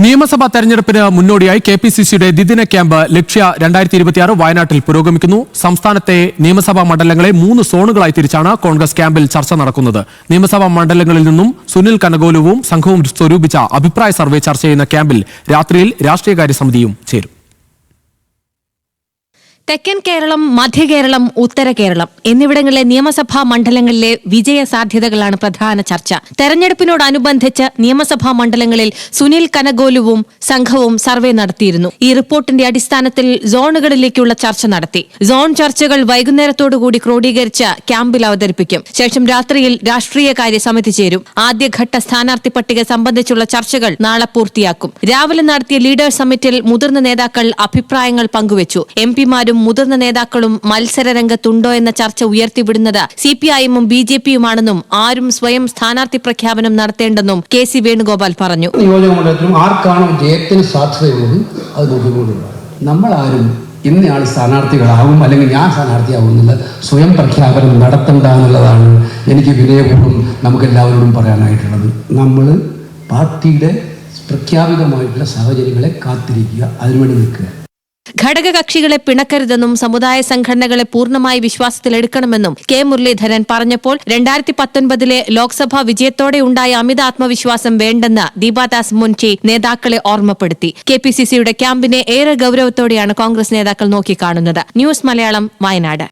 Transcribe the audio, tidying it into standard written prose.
നിയമസഭാ തെരഞ്ഞെടുപ്പിന് മുന്നോടിയായി കെപിസിസിയുടെ ദ്വിദിന ക്യാമ്പ് ലക്ഷ്യ 2026 വയനാട്ടിൽ പുരോഗമിക്കുന്നു. സംസ്ഥാനത്തെ നിയമസഭാ മണ്ഡലങ്ങളെ 3 സോണുകളായി തിരിച്ചാണ് കോൺഗ്രസ് ക്യാമ്പിൽ ചർച്ച നടക്കുന്നത്. നിയമസഭാ മണ്ഡലങ്ങളിൽ നിന്നും സുനിൽ കനകോലുവും സംഘവും സ്വരൂപിച്ച അഭിപ്രായ സർവേ ചർച്ച ചെയ്യുന്ന ക്യാമ്പിൽ രാത്രിയിൽ രാഷ്ട്രീയകാര്യ സമിതിയും ചേരും. തെക്കൻ കേരളം, മധ്യകേരളം, ഉത്തര കേരളം എന്നിവിടങ്ങളിലെ നിയമസഭാ മണ്ഡലങ്ങളിലെ വിജയ സാധ്യതകളാണ് പ്രധാന ചർച്ച. തെരഞ്ഞെടുപ്പിനോടനുബന്ധിച്ച് നിയമസഭാ മണ്ഡലങ്ങളിൽ സുനിൽ കനകോലുവും സംഘവും സർവേ നടത്തിയിരുന്നു. ഈ റിപ്പോർട്ടിന്റെ അടിസ്ഥാനത്തിൽ സോണുകളിലേക്കുള്ള ചർച്ച നടത്തി. സോൺ ചർച്ചകൾ വൈകുന്നേരത്തോടുകൂടി ക്രോഡീകരിച്ച് ക്യാമ്പിൽ അവതരിപ്പിക്കും. ശേഷം രാത്രിയിൽ രാഷ്ട്രീയകാര്യ സമിതി ചേരും. ആദ്യഘട്ട സ്ഥാനാർത്ഥി പട്ടിക സംബന്ധിച്ചുള്ള ചർച്ചകൾ നാളെ പൂർത്തിയാക്കും. രാവിലെ നടത്തിയ ലീഡേഴ്സ് സമ്മിറ്റിൽ മുതിർന്ന നേതാക്കൾ അഭിപ്രായങ്ങൾ പങ്കുവച്ചു. എംപിമാരും മുതിർന്ന നേതാക്കളും മത്സര രംഗത്തുണ്ടോ എന്ന ചർച്ച ഉയർത്തിവിടുന്നത് സിപിഐഎമ്മും ബിജെപിയുമാണെന്നും ആരും സ്വയം സ്ഥാനാർത്ഥി പ്രഖ്യാപനം നടത്തേണ്ടെന്നും കെ.സി. വേണുഗോപാൽ പറഞ്ഞു. നിയോജകമണ്ഡലത്തിലും ആർക്കാണോ ജയത്തിന് സാധ്യതയുള്ളത് അത് നോക്കിക്കൊണ്ടുള്ള നമ്മളാരും ഇന്നയാൾ സ്ഥാനാർത്ഥികളാവും അല്ലെങ്കിൽ ഞാൻ സ്ഥാനാർത്ഥിയാവും എന്നുള്ള സ്വയം പ്രഖ്യാപനം നടത്തണ്ട എന്നുള്ളതാണ് എനിക്ക് വിനയപൂർവ്വം നമുക്കെല്ലാവരോടും പറയാനായിട്ടുള്ളത്. നമ്മൾ പാർട്ടിയുടെ പ്രഖ്യാപിതമായിട്ടുള്ള സാഹചര്യങ്ങളെ കാത്തിരിക്കുക, അതിനുവേണ്ടി നിൽക്കുക. ഘടകകക്ഷികളെ പിണക്കരുതെന്നും സമുദായ സംഘടനകളെ പൂർണ്ണമായി വിശ്വാസത്തിലെടുക്കണമെന്നും കെ മുരളീധരൻ പറഞ്ഞപ്പോൾ 2019 ലോക്സഭാ വിജയത്തോടെ ഉണ്ടായ അമിത ആത്മവിശ്വാസം വേണ്ടെന്ന് ദീപാദാസ് മുൻഷി നേതാക്കളെ ഓർമ്മപ്പെടുത്തി. കെപിസിസിയുടെ ക്യാമ്പിനെ ഏറെ ഗൌരവത്തോടെയാണ് കോൺഗ്രസ് നേതാക്കൾ നോക്കിക്കാണുന്നത്. ന്യൂസ് മലയാളം, വയനാട്.